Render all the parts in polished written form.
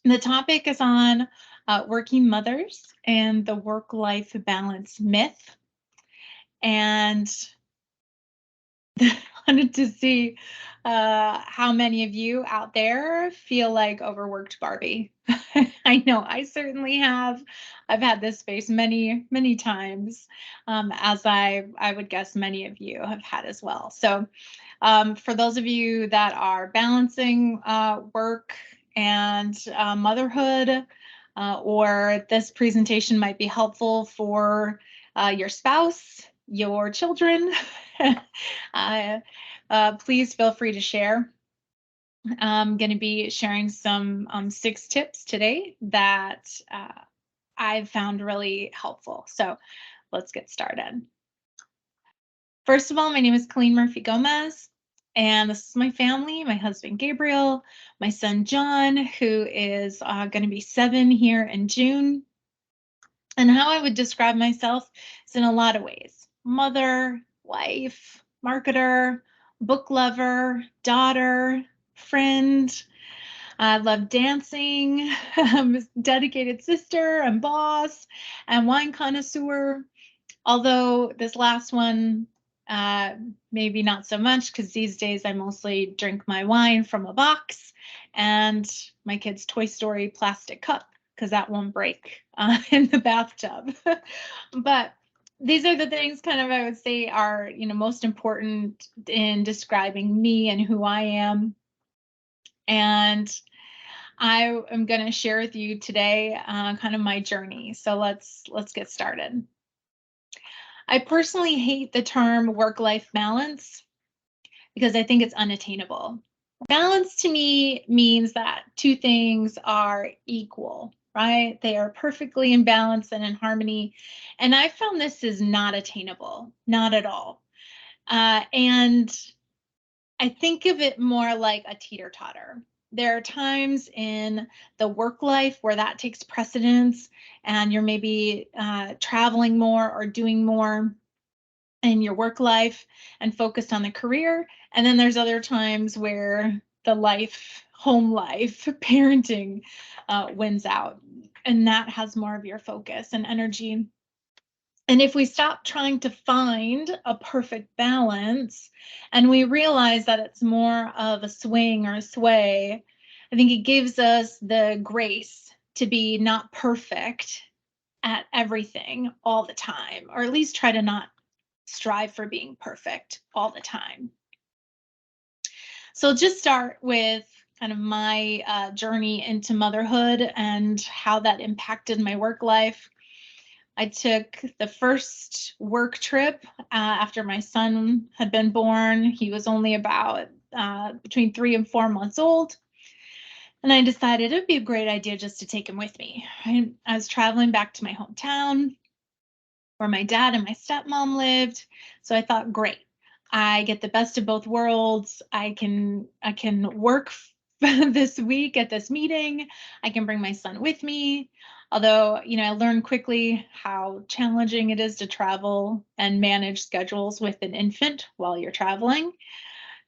The topic is on working mothers and the work-life balance myth. And wanted to see how many of you out there feel like overworked Barbie. I know I certainly have. I've had this face many, many times, as I would guess many of you have had as well. So for those of you that are balancing work and motherhood, or this presentation might be helpful for your spouse, your children, please feel free to share. I'm going to be sharing some 6 tips today that I've found really helpful. So let's get started. First of all, my name is Colleen Murphy Gomez, and this is my family, my husband Gabriel, my son John, who is going to be 7 here in June. And how I would describe myself is in a lot of ways: mother, wife, marketer, book lover, daughter, friend. I love dancing. I'm a dedicated sister and boss and wine connoisseur. Although this last one, maybe not so much, because these days I mostly drink my wine from a box and my kid's Toy Story plastic cup, because that won't break in the bathtub. But these are the things kind of I would say are, most important in describing me and who I am. And I am going to share with you today kind of my journey. So let's get started. I personally hate the term work-life balance because I think it's unattainable. Balance to me means that 2 things are equal, right? They are perfectly in balance and in harmony. And I found this is not attainable, not at all. And I think of it more like a teeter-totter. There are times in the work life where that takes precedence and you're maybe traveling more or doing more in your work life and focused on the career. And then there's other times where the home life, parenting wins out. And that has more of your focus and energy. And if we stop trying to find a perfect balance and we realize that it's more of a swing or a sway, I think it gives us the grace to be not perfect at everything all the time, or at least try to not strive for being perfect all the time. So I'll just start with kind of my journey into motherhood and how that impacted my work life. I took the first work trip after my son had been born. He was only about between 3 and 4 months old. And I decided it'd be a great idea just to take him with me. I was traveling back to my hometown where my dad and my stepmom lived. So I thought, great, I get the best of both worlds. I can work this week at this meeting. I can bring my son with me. Although, I learned quickly how challenging it is to travel and manage schedules with an infant while you're traveling.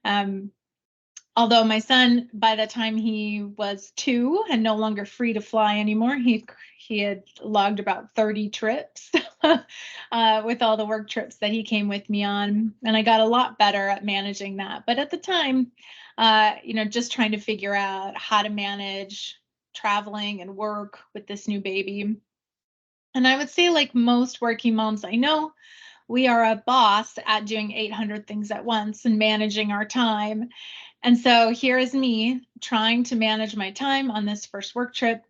Although my son, by the time he was 2 and no longer free to fly anymore, he had logged about 30 trips with all the work trips that he came with me on. And I got a lot better at managing that. But at the time, just trying to figure out how to manage traveling and work with this new baby. And I would say, like most working moms I know, we are a boss at doing 800 things at once and managing our time. And so here is me trying to manage my time on this first work trip.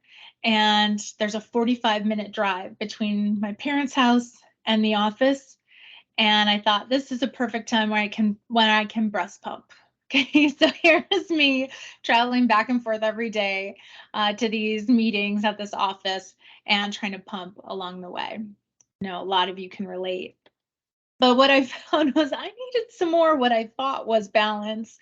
And there's a 45-minute drive between my parents' house and the office. And I thought, this is a perfect time when I can breast pump. Okay, so here is me traveling back and forth every day to these meetings at this office and trying to pump along the way. A lot of you can relate. But what I found was I needed some more what I thought was balance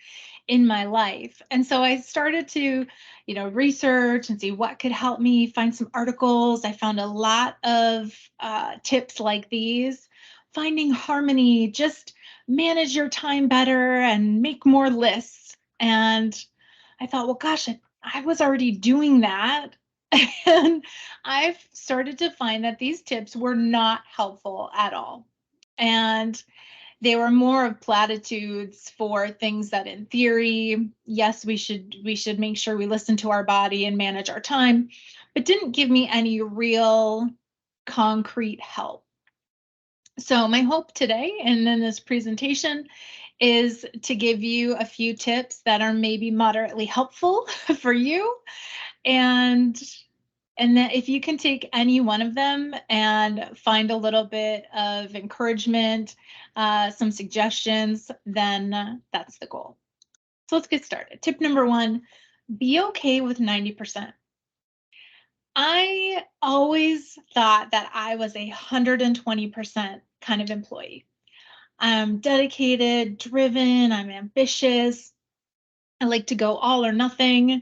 in my life. And so I started to, research and see what could help me, find some articles. I found a lot of tips like these: finding harmony, just manage your time better and make more lists. And I thought, well, gosh, I was already doing that. And I've started to find that these tips were not helpful at all. And they were more of platitudes for things that in theory, yes, we should make sure we listen to our body and manage our time, but didn't give me any real concrete help. So my hope today and in this presentation is to give you a few tips that are maybe moderately helpful for you, and that if you can take any one of them and find a little bit of encouragement, some suggestions, then that's the goal. So let's get started. Tip number 1, be okay with 90%. I always thought that I was 120% kind of employee. I'm dedicated, driven, I'm ambitious. I like to go all or nothing.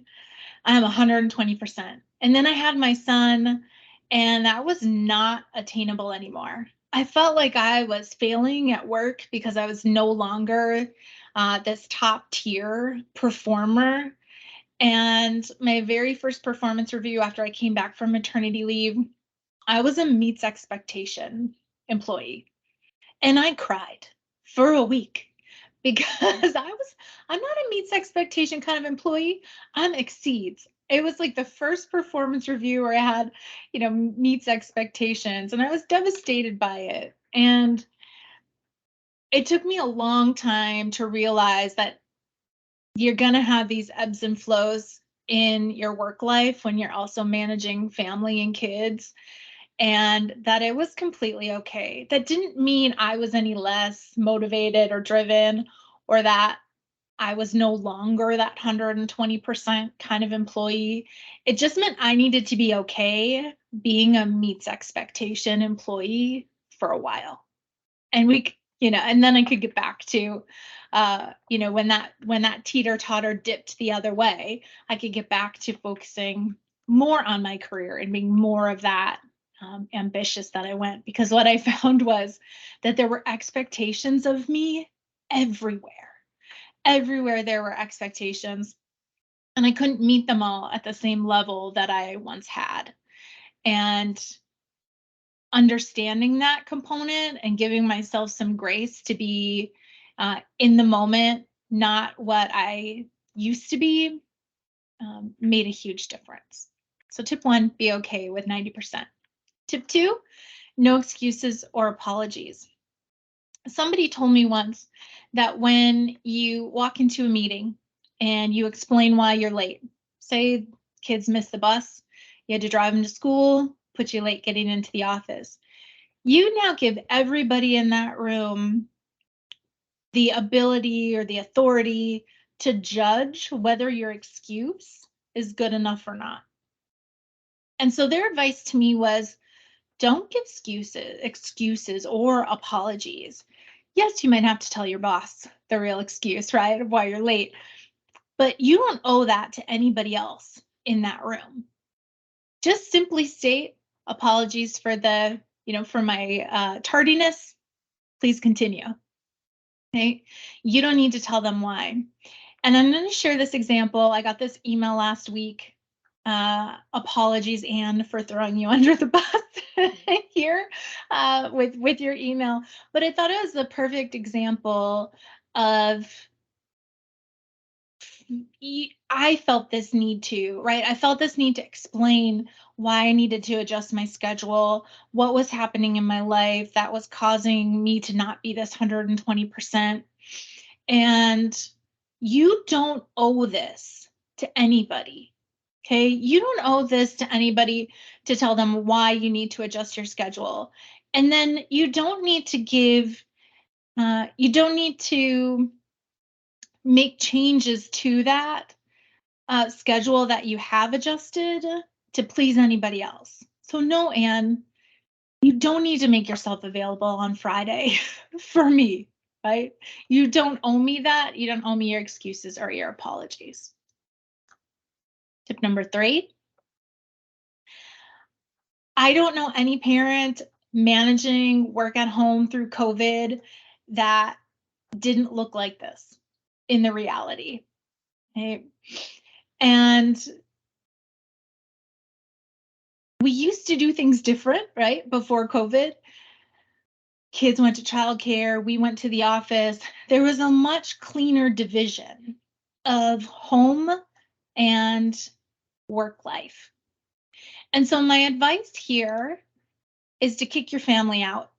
I'm 120%. And then I had my son, and that was not attainable anymore. I felt like I was failing at work because I was no longer this top tier performer. And my very first performance review after I came back from maternity leave, I was a meets expectation employee. And I cried for a week because I'm not a meets expectation kind of employee. I'm exceeds. It was like the first performance review where I had, meets expectations, and I was devastated by it. And it took me a long time to realize that you're going to have these ebbs and flows in your work life when you're also managing family and kids, and that it was completely okay. That didn't mean I was any less motivated or driven, or that I was no longer that 120% kind of employee. It just meant I needed to be okay being a meets expectation employee for a while. And and then I could get back to, when that teeter-totter dipped the other way, I could get back to focusing more on my career and being more of that ambitious that I went. Because what I found was that there were expectations of me everywhere. Everywhere there were expectations, and I couldn't meet them all at the same level that I once had. And understanding that component and giving myself some grace to be in the moment, not what I used to be, made a huge difference. So tip 1, be okay with 90%. Tip 2, no excuses or apologies. Somebody told me once that when you walk into a meeting and you explain why you're late, say kids missed the bus, you had to drive them to school, put you late getting into the office. You now give everybody in that room the ability or the authority to judge whether your excuse is good enough or not. And so their advice to me was, don't give excuses or apologies. Yes, you might have to tell your boss the real excuse, right, of why you're late, but you don't owe that to anybody else in that room. Just simply state, apologies for for my tardiness. Please continue. Okay, you don't need to tell them why. And I'm going to share this example. I got this email last week. Apologies, Anne, for throwing you under the bus here with your email. But I thought it was the perfect example of, I felt this need to, right? I felt this need to explain why I needed to adjust my schedule, what was happening in my life that was causing me to not be this 120%. And you don't owe this to anybody. Okay, you don't owe this to anybody to tell them why you need to adjust your schedule. And then you don't need to make changes to that schedule that you have adjusted to please anybody else. So no, Anne, you don't need to make yourself available on Friday for me, right? You don't owe me that. You don't owe me your excuses or your apologies. Tip number 3. I don't know any parent managing work at home through COVID that didn't look like this in the reality. Okay? And we used to do things different, right? Before COVID, kids went to childcare, we went to the office. There was a much cleaner division of home and work life. And so my advice here is to kick your family out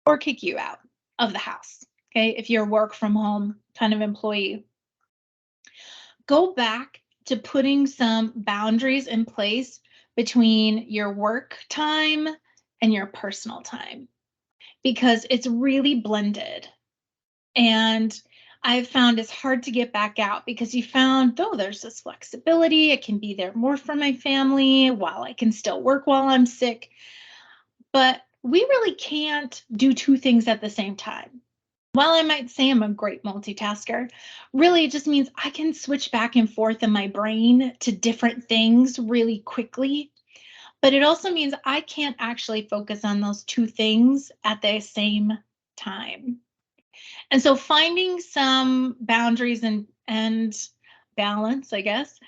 or kick you out of the house. Okay. If you're a work from home kind of employee, go back to putting some boundaries in place between your work time and your personal time, because it's really blended. And I've found it's hard to get back out because you found, oh, there's this flexibility. I can be there more for my family while I can still work while I'm sick. But we really can't do two things at the same time. While I might say I'm a great multitasker, really it just means I can switch back and forth in my brain to different things really quickly. But it also means I can't actually focus on those two things at the same time. And so finding some boundaries and balance, I guess,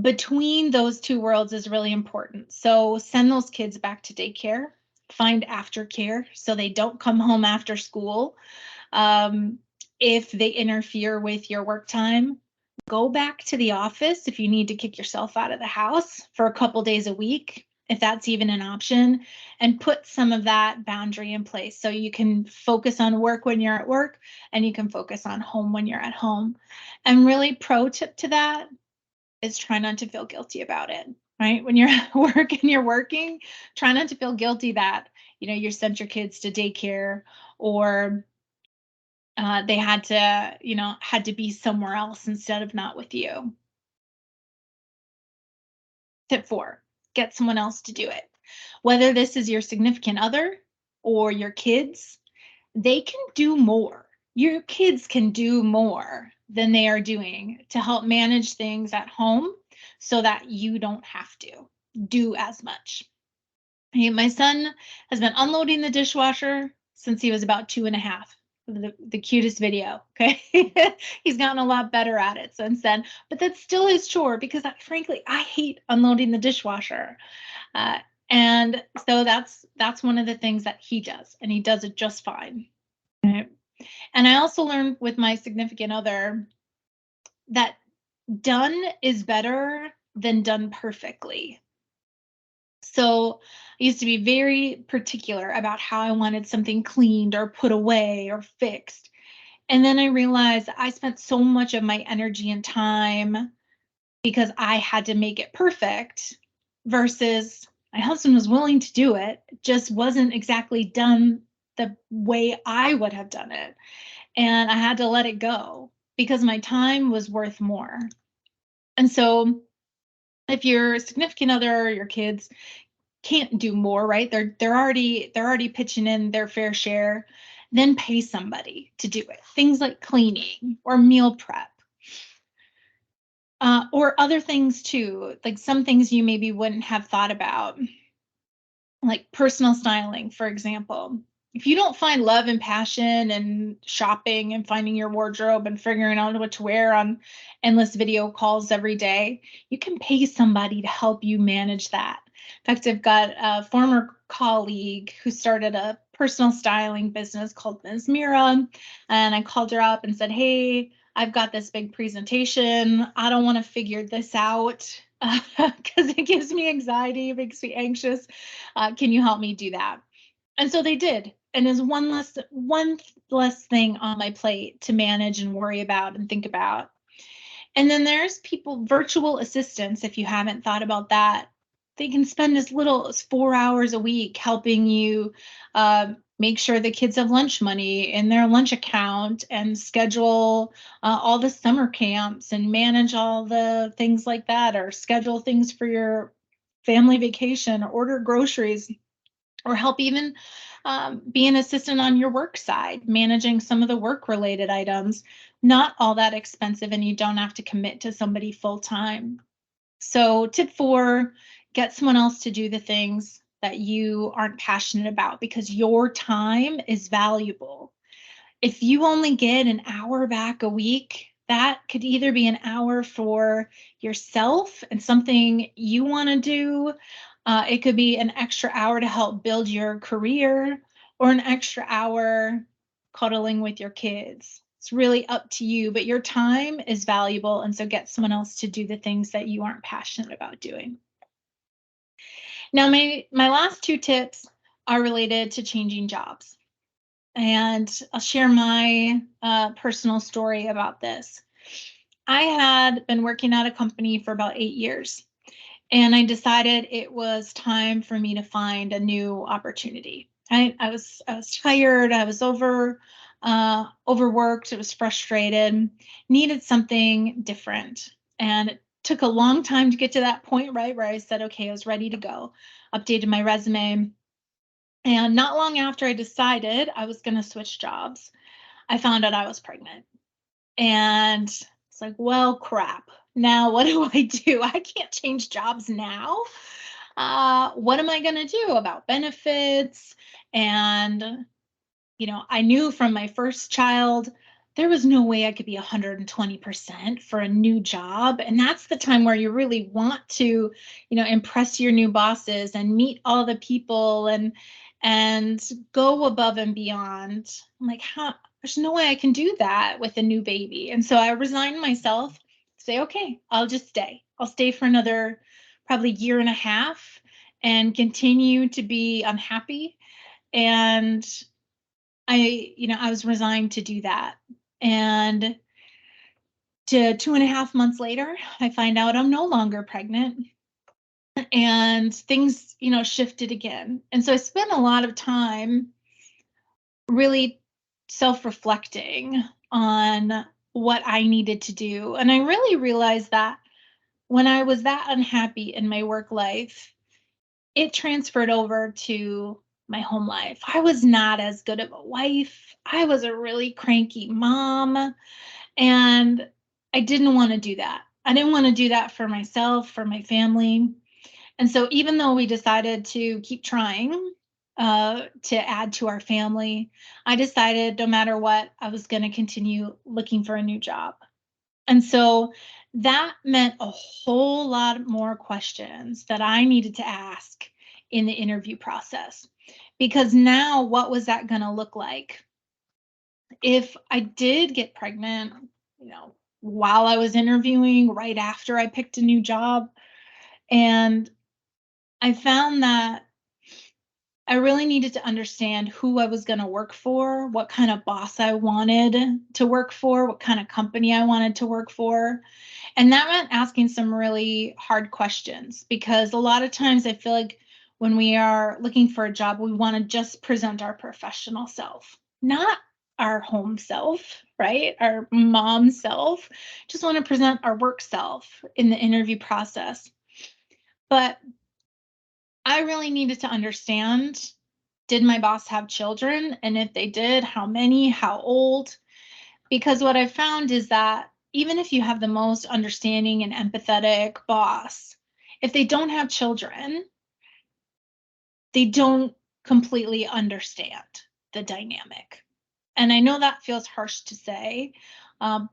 between those two worlds is really important. So send those kids back to daycare, find aftercare so they don't come home after school. If they interfere with your work time, go back to the office if you need to kick yourself out of the house for a couple days a week, if that's even an option, and put some of that boundary in place so you can focus on work when you're at work and you can focus on home when you're at home. And really pro tip to that is try not to feel guilty about it, right? When you're at work and you're working, try not to feel guilty that, you sent your kids to daycare or they had to be somewhere else instead of not with you. Tip 4, get someone else to do it. Whether this is your significant other or your kids, they can do more. Your kids can do more than they are doing to help manage things at home so that you don't have to do as much. Hey, my son has been unloading the dishwasher since he was about 2.5. The cutest video. Okay. He's gotten a lot better at it since then, but that's still his chore because frankly, I hate unloading the dishwasher. Uh, and so that's one of the things that he does, and he does it just fine. Right? And I also learned with my significant other that done is better than done perfectly. So I used to be very particular about how I wanted something cleaned or put away or fixed. And then I realized I spent so much of my energy and time because I had to make it perfect versus my husband was willing to do it, just wasn't exactly done the way I would have done it. And I had to let it go because my time was worth more. And so if your significant other or your kids can't do more, right? They're already pitching in their fair share, then pay somebody to do it. Things like cleaning or meal prep. Or other things too, like some things you maybe wouldn't have thought about, like personal styling, for example. If you don't find love and passion and shopping and finding your wardrobe and figuring out what to wear on endless video calls every day, you can pay somebody to help you manage that. In fact, I've got a former colleague who started a personal styling business called Ms. Mira, and I called her up and said, hey, I've got this big presentation. I don't want to figure this out because it gives me anxiety, it makes me anxious. Can you help me do that? And so they did. And there's one less thing on my plate to manage and worry about and think about. And then there's virtual assistants, if you haven't thought about that. They can spend as little as 4 hours a week helping you make sure the kids have lunch money in their lunch account and schedule all the summer camps and manage all the things like that, or schedule things for your family vacation, or order groceries, or help even be an assistant on your work side, managing some of the work related items. Not all that expensive, and you don't have to commit to somebody full time. So tip 4, get someone else to do the things that you aren't passionate about because your time is valuable. If you only get an hour back a week That could either be an hour for yourself and something you want to do. It could be an extra hour to help build your career, or an extra hour cuddling with your kids. It's really up to you, but your time is valuable. And so get someone else to do the things that you aren't passionate about doing. Now, my last two tips are related to changing jobs. And I'll share my personal story about this. I had been working at a company for about 8 years, and I decided it was time for me to find a new opportunity. I was tired. I was overworked. I was frustrated. Needed something different, and it took a long time to get to that point, right, where I said, okay, I was ready to go. Updated my resume, and not long after I decided I was going to switch jobs, I found out I was pregnant. And it's like, well, crap. Now, what do I do? I can't change jobs now. What am I going to do about benefits? And, I knew from my first child, there was no way I could be 120% for a new job. And that's the time where you really want to, impress your new bosses and meet all the people and go above and beyond. I'm like, how? There's no way I can do that with a new baby. And so I resigned myself, say, okay, I'll just stay. I'll stay for another probably year and a half and continue to be unhappy. And I was resigned to do that. And to 2.5 months later, I find out I'm no longer pregnant. And things, shifted again. And so I spent a lot of time really self-reflecting on what I needed to do. And I really realized that when I was that unhappy in my work life, it transferred over to my home life. I was not as good of a wife. I was a really cranky mom, and I didn't want to do that. I didn't want to do that for myself, for my family. And so even though we decided to keep trying to add to our family, I decided no matter what, I was going to continue looking for a new job. And so that meant a whole lot more questions that I needed to ask in the interview process. Because now, what was that going to look like? If I did get pregnant, while I was interviewing, right after I picked a new job, and I found that I really needed to understand who I was going to work for, what kind of boss I wanted to work for, what kind of company I wanted to work for. And that meant asking some really hard questions, because a lot of times I feel like when we are looking for a job, we want to just present our professional self, not our home self, right? Our mom self. Just want to present our work self in the interview process. But I really needed to understand, did my boss have children? And if they did, how many, how old? Because what I found is that even if you have the most understanding and empathetic boss, if they don't have children, they don't completely understand the dynamic. And I know that feels harsh to say, but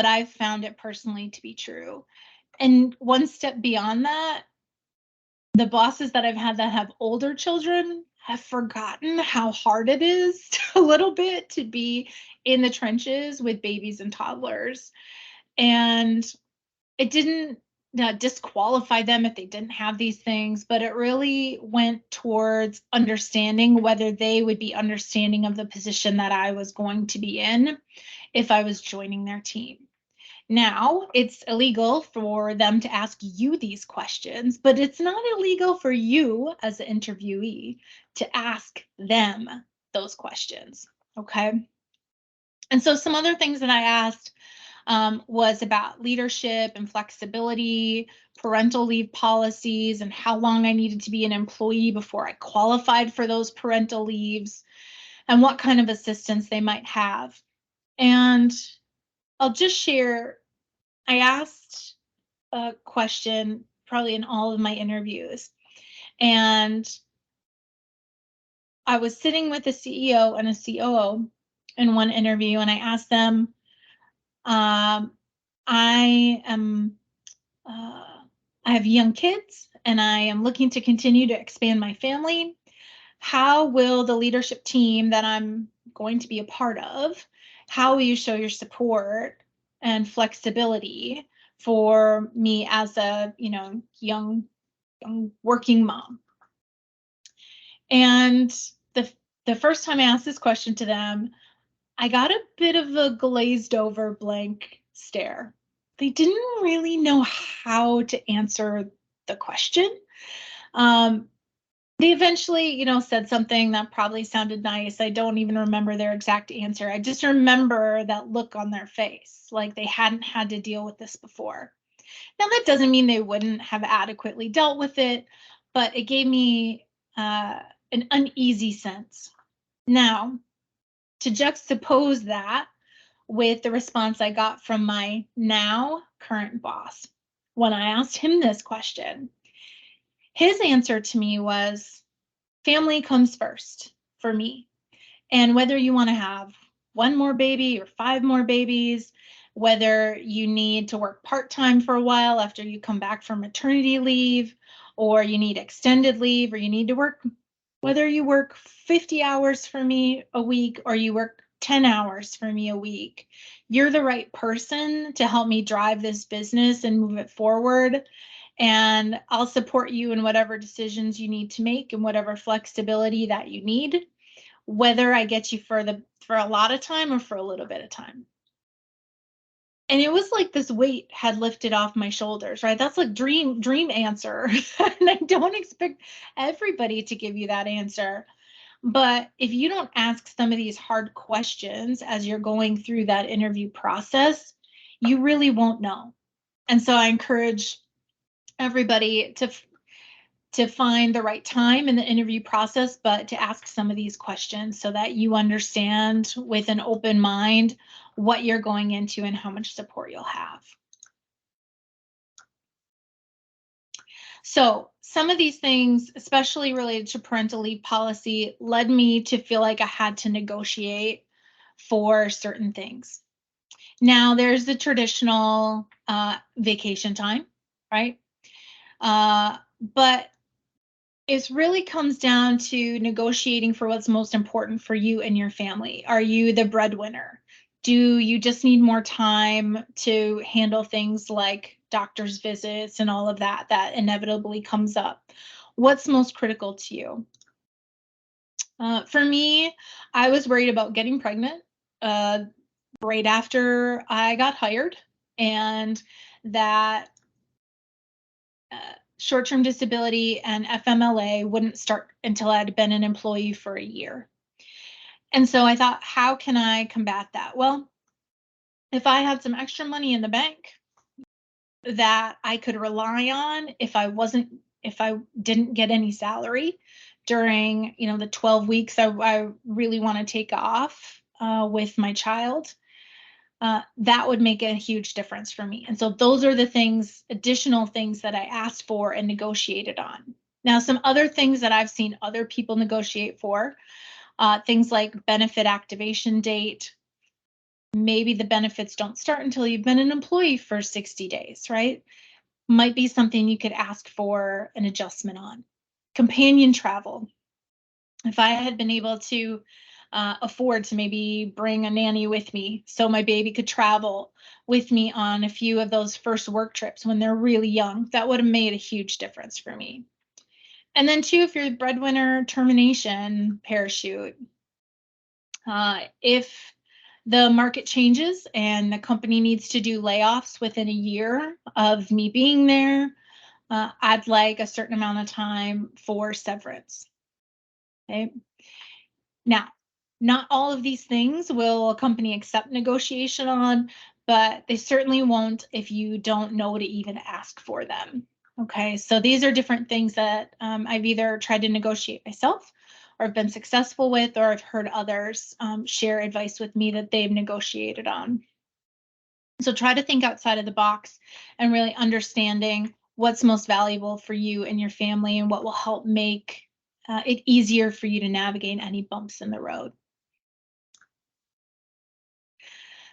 I've found it personally to be true. And one step beyond that, the bosses that I've had that have older children have forgotten how hard it is a little bit to be in the trenches with babies and toddlers. And it didn't disqualify them if they didn't have these things, but it really went towards understanding whether they would be understanding of the position that I was going to be in if I was joining their team. Now, it's illegal for them to ask you these questions, but it's not illegal for you as an interviewee to ask them those questions, okay? And so some other things that I asked was about leadership and flexibility, parental leave policies, and how long I needed to be an employee before I qualified for those parental leaves, and what kind of assistance they might have. And I'll just share, I asked a question probably in all of my interviews, and I was sitting with a CEO and a COO in one interview, and I asked them, Um, I am, I have young kids and I am looking to continue to expand my family. How will the leadership team that I'm going to be a part of, how will you show your support and flexibility for me as a, young working mom? And the the first time I asked this question to them, I got a bit of a glazed over blank stare. They didn't really know how to answer the question. Um, they eventually, said something that probably sounded nice. I don't even remember their exact answer. I just remember that look on their face, like they hadn't had to deal with this before. Now, that doesn't mean they wouldn't have adequately dealt with it, but it gave me an uneasy sense. Now, to juxtapose that with the response I got from my now current boss when I asked him this question, his answer to me was, family comes first for me. And whether you want to have one more baby or five more babies, whether you need to work part-time for a while after you come back from maternity leave, or you need extended leave, or you need to work, whether you work 50 hours for me a week or you work 10 hours for me a week, you're the right person to help me drive this business and move it forward. And I'll support you in whatever decisions you need to make and whatever flexibility that you need, whether I get you for a lot of time or for a little bit of time. And it was like this weight had lifted off my shoulders, right? That's like dream answer. And I don't expect everybody to give you that answer. But if you don't ask some of these hard questions as you're going through that interview process, you really won't know. And so I encourage everybody to find the right time in the interview process, but to ask some of these questions so that you understand with an open mind what you're going into and how much support you'll have. So some of these things, especially related to parental leave policy, led me to feel like I had to negotiate for certain things. Now there's the traditional vacation time, right? But it really comes down to negotiating for what's most important for you and your family. Are you the breadwinner? Do you just need more time to handle things like doctor's visits and all of that inevitably comes up? What's most critical to you? For me, I was worried about getting pregnant right after I got hired, and that short-term disability and FMLA wouldn't start until I'd been an employee for a year. And so I thought, how can I combat that? Well, if I had some extra money in the bank that I could rely on if I didn't get any salary during, the 12 weeks I really want to take off with my child, that would make a huge difference for me. And so those are the additional things that I asked for and negotiated on. Now, some other things that I've seen other people negotiate for, things like benefit activation date. Maybe the benefits don't start until you've been an employee for 60 days, right? Might be something you could ask for an adjustment on. Companion travel. If I had been able to afford to maybe bring a nanny with me so my baby could travel with me on a few of those first work trips when they're really young, that would have made a huge difference for me. And then too, if you're the breadwinner, termination parachute. If the market changes and the company needs to do layoffs within a year of me being there, I'd like a certain amount of time for severance. Okay. Now, not all of these things will a company accept negotiation on, but they certainly won't if you don't know to even ask for them. Okay, so these are different things that I've either tried to negotiate myself or have been successful with, or I've heard others share advice with me that they've negotiated on. So try to think outside of the box and really understanding what's most valuable for you and your family and what will help make it easier for you to navigate any bumps in the road.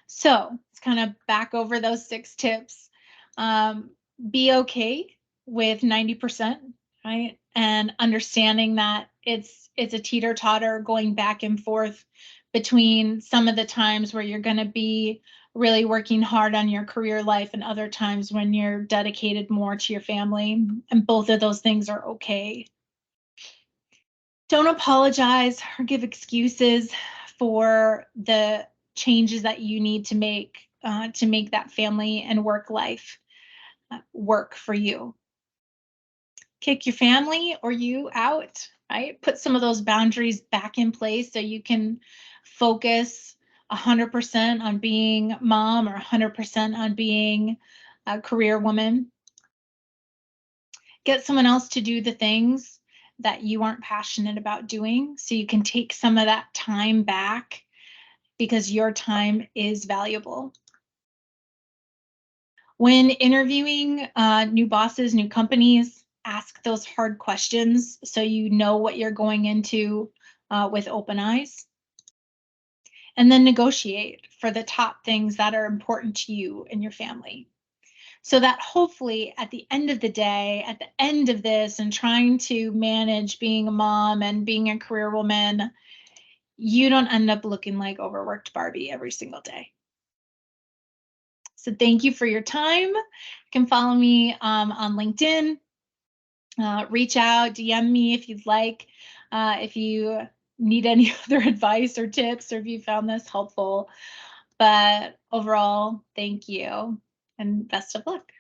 So it's kind of back over those 6 tips. Be okay with 90%, right? And understanding that it's a teeter-totter going back and forth between some of the times where you're going to be really working hard on your career life and other times when you're dedicated more to your family. And both of those things are okay. Don't apologize or give excuses for the changes that you need to make that family and work life work for you. Kick your family or you out, right? Put some of those boundaries back in place so you can focus 100% on being mom or 100% on being a career woman. Get someone else to do the things that you aren't passionate about doing so you can take some of that time back because your time is valuable. When interviewing new bosses, new companies, ask those hard questions so you know what you're going into with open eyes. And then negotiate for the top things that are important to you and your family. So that hopefully at the end of the day, at the end of this and trying to manage being a mom and being a career woman, you don't end up looking like overworked Barbie every single day. So thank you for your time. You can follow me on LinkedIn. Reach out, DM me if you'd like. If you need any other advice or tips, or if you found this helpful. But overall, thank you and best of luck.